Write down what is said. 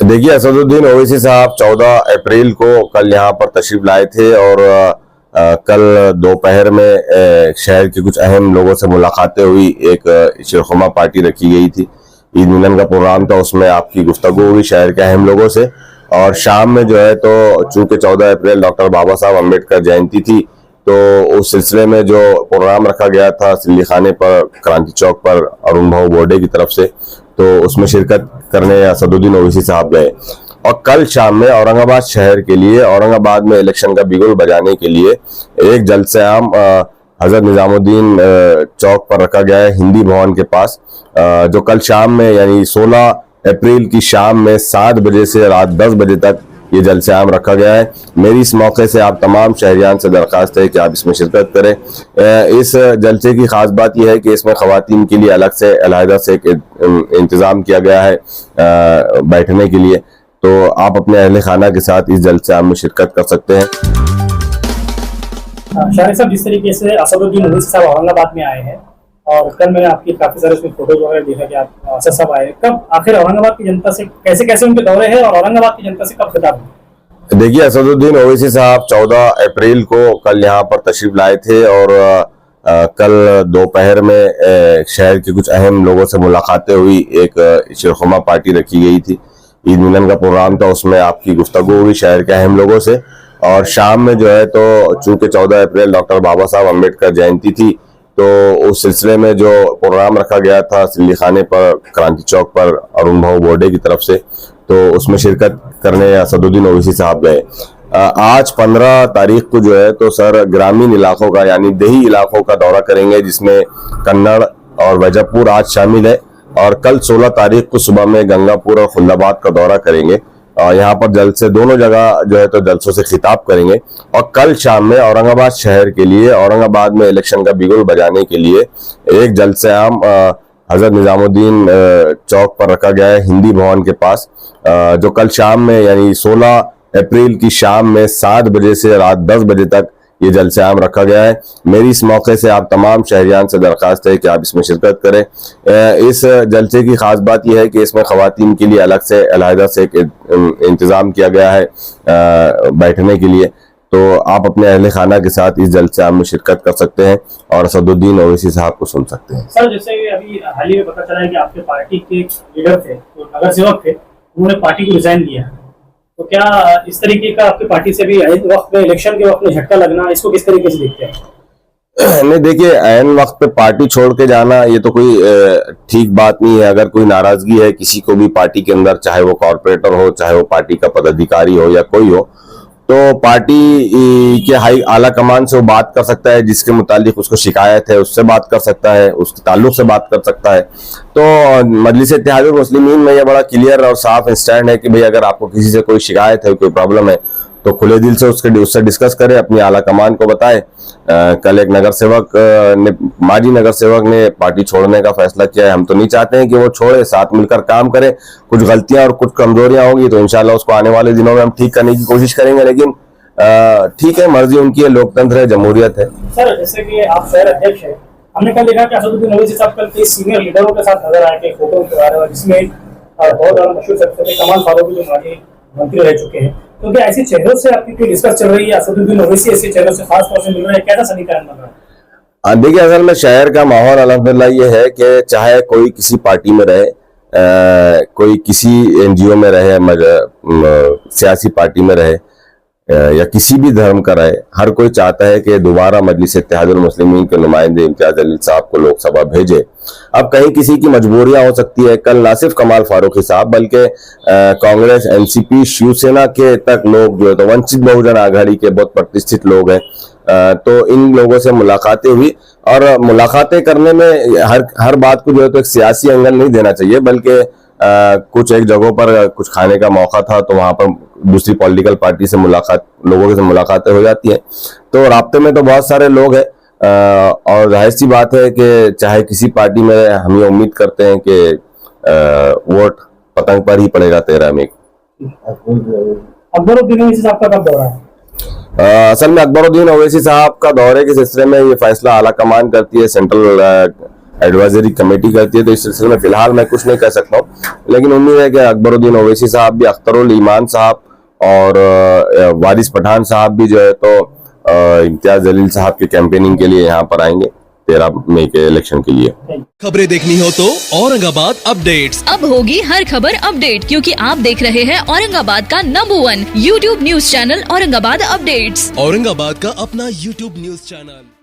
देखिए, असदुद्दीन ओवैसी साहब 14 अप्रैल को कल यहाँ पर तशरीफ लाए थे और कल दोपहर में शहर के कुछ अहम लोगों से मुलाकातें हुई। एक शिरखुरमा पार्टी रखी गई थी, ईद मिलन का प्रोग्राम था, उसमें आपकी गुफ्तगू हुई शहर के अहम लोगों से। और शाम में जो है तो चूंकि 14 अप्रैल डॉक्टर बाबा साहब अम्बेडकर जयंती थी, तो उस सिलसिले में जो प्रोग्राम रखा गया था सिल्ली खाने पर, क्रांति चौक पर अरुण भाऊ बोर्डे की तरफ से, तो उसमें शिरकत करने असदुद्दीन ओवैसी साहब गए। और कल शाम में औरंगाबाद शहर के लिए, औरंगाबाद में इलेक्शन का बिगुल बजाने के लिए एक जलसे-आम हजरत निजामुद्दीन चौक पर रखा गया है, हिंदी भवन के पास, जो कल शाम में यानी 16 अप्रैल की शाम में 7 बजे से रात 10 बजे तक ये जलसे-आम रखा गया है। मेरी इस मौके से आप तमाम शहरियान से दरख्वास्त है कि आप इसमें शिरकत करें। इस जलसे की खास बात यह है कि इसमें खवातीन के लिए अलग से अलहदा से एक इंतज़ाम किया गया है बैठने के लिए, तो आप अपने अहले खाना के साथ इस जलसे-आम में शिरकत कर सकते हैं। शारिक साहब, जिस तरीके से असदुद्दीन ओवैसी साहब औरंगाबाद में आए हैं और कल मैंने आपकी काफी सारे उसमें फोटोज वगैरह देखा कि आप असद साहब आए, कब आखिर औरंगाबाद की जनता से कैसे कैसे उनके दौरे हैं और औरंगाबाद की जनता से कब खिताब हुआ? देखिए, असदुद्दीन ओवैसी साहब 14 अप्रैल को कल यहाँ पर तशरीफ लाए थे और कल दोपहर में शहर के कुछ अहम लोगों से मुलाकातें हुई। एक शिरखुरमा पार्टी रखी गई थी, ईद मिलन का प्रोग्राम था, उसमें आपकी गुफ्तगू हुई शहर के अहम लोगों से। और शाम में जो है तो चूंकि 14 अप्रैल डॉक्टर बाबा साहब अम्बेडकर जयंती थी, तो उस सिलसिले में जो प्रोग्राम रखा गया था सिल्ली खाने पर, क्रांति चौक पर अरुण भाऊ बोर्डे की तरफ से, तो उसमें शिरकत करने असदुद्दीन ओवैसी साहब गए। आज 15 तारीख को जो है तो सर ग्रामीण इलाकों का यानी देही इलाकों का दौरा करेंगे, जिसमें कन्नड़ और वजहपुर आज शामिल है। और कल 16 तारीख को सुबह में गंगापुर और खुल्दाबाद का दौरा करेंगे। यहाँ पर जलसे दोनों जगह जो है तो जलसों से खिताब करेंगे। और कल शाम में औरंगाबाद शहर के लिए, औरंगाबाद में इलेक्शन का बिगुल बजाने के लिए एक जलसे-आम हजरत निजामुद्दीन चौक पर रखा गया है, हिंदी भवन के पास, जो कल शाम में यानी 16 अप्रैल की शाम में 7 बजे से रात 10 बजे तक ये जलसे-आम रखा गया है। मेरी इस मौके से आप तमाम शहरियान से दरख्वास्त है कि आप इसमें शिरकत करें। इस जलसे की खास बात यह है कि इसमें खवातीन के लिए अलग से अलहदा से एक इंतज़ाम किया गया है बैठने के लिए, तो आप अपने अहले खाना के साथ इस जलसे-आम में शिरकत कर सकते हैं और असदुद्दीन ओवैसी साहब को सुन सकते हैं। सर, जैसे अभी हाल ही में पता चला है कि आपके पार्टी के लीडर थे, तो नगर सेवक थे, उन्होंने पार्टी को रिजाइन दिया, तो क्या इस तरीके का आपकी पार्टी से भी वक्त में, इलेक्शन के वक्त में झटका लगना, इसको किस तरीके से देखते हैं? नहीं, देखिए, ऐन वक्त पे पार्टी छोड़ के जाना ये तो कोई ठीक बात नहीं है। अगर कोई नाराजगी है किसी को भी पार्टी के अंदर, चाहे वो कॉर्पोरेटर हो, चाहे वो पार्टी का पदाधिकारी हो या कोई हो, तो पार्टी के हाई आला कमान से वो बात कर सकता है, जिसके मुतालिक उसको शिकायत है उससे बात कर सकता है, उसके ताल्लुक से बात कर सकता है। तो मजलिस इत्तेहादुल मुस्लिमीन में यह बड़ा क्लियर और साफ स्टैंड है कि भाई अगर आपको किसी से कोई शिकायत है, कोई प्रॉब्लम है, तो खुले दिल से उससे डिस्कस करें, अपनी आला कमान को बताएं। कल एक नगर सेवक ने, माजी नगर सेवक ने पार्टी छोड़ने का फैसला किया है। हम तो नहीं चाहते हैं कि वो छोड़े, साथ मिलकर काम करें। कुछ गलतियां और कुछ कमजोरियां होंगी तो इंशाल्लाह उसको आने वाले दिनों में हम ठीक करने की कोशिश करेंगे, लेकिन ठीक है, मर्जी उनकी है, लोकतंत्र है, जमहूरियत है। सर, जैसे कि आप शहर अध्यक्ष हैं, हमने कल देखा कि असदुद्दीन ओवैसी साहब कल कई सीनियर लीडरों के साथ नजर आए थे, फोटो खिंचवा रहे हैं, जिसमें बहुत ज्यादा मशहूर शख्सियत कमाल फारूकी जो माजी मंत्री रह चुके हैं, तो क्या ऐसे चेहरों से आपकी कोई डिस्कस चल रही है? असदुद्दीन ओवैसी ऐसे चेहरों से खास तौर से मिल रहे हैं, कैसा समीकरण बन रहा है? देखिए, असल में शहर का माहौल अल्हम्दुलिल्लाह ये है कि चाहे कोई किसी पार्टी में रहे, कोई किसी NGO में रहे, सियासी पार्टी में रहे या किसी भी धर्म का रहे, हर कोई चाहता है कि दोबारा मजलिस इत्तेहादुल मुस्लिमीन के नुमाइंदे इम्तियाज जलील साहब को लोकसभा भेजे। अब कहीं किसी की मजबूरियां हो सकती है। कल ना सिर्फ कमाल फारूकी साहब बल्कि कांग्रेस, NCP, शिवसेना के तक लोग जो है तो वंचित बहुजन आघाड़ी के बहुत प्रतिष्ठित लोग हैं, तो इन लोगों से मुलाकातें हुई। और मुलाकातें करने में हर बात को जो है तो एक सियासी एंगल नहीं देना चाहिए, बल्कि कुछ एक जगहों पर कुछ खाने का मौका था तो वहां पर दूसरी पॉलिटिकल पार्टी से लोगों से मुलाकातें हो जाती हैं, तो राब्ते में तो बहुत सारे लोग हैं। और जाहिर सी बात है कि चाहे किसी पार्टी में हम ये उम्मीद करते हैं कि वोट पतंग पर ही पड़ेगा 13 मई को। अकबरुद्दीन ओवैसी साहब का कब दौरा है? असल में अकबरुद्दीन ओवैसी साहब का दौरे के सिलसिले में ये फैसला आला कमान करती है, सेंट्रल एडवाइजरी कमेटी करती है, तो इस सिलसिले में फिलहाल मैं कुछ नहीं कह सकता हूँ, लेकिन उम्मीद है कि अकबरुद्दीन ओवैसी साहब भी, अख्तरुल ईमान साहब और वारिस पठान साहब भी जो है तो इम्तियाज जलील साहब के कैंपेनिंग के लिए यहाँ पर आएंगे 13 मई के इलेक्शन के लिए। खबरें देखनी हो तो औरंगाबाद अपडेट्स। अब होगी हर खबर अपडेट, क्योंकि आप देख रहे हैं औरंगाबाद का number 1 YouTube news channel Aurangabad updates. Aurangabad का अपना YouTube न्यूज चैनल।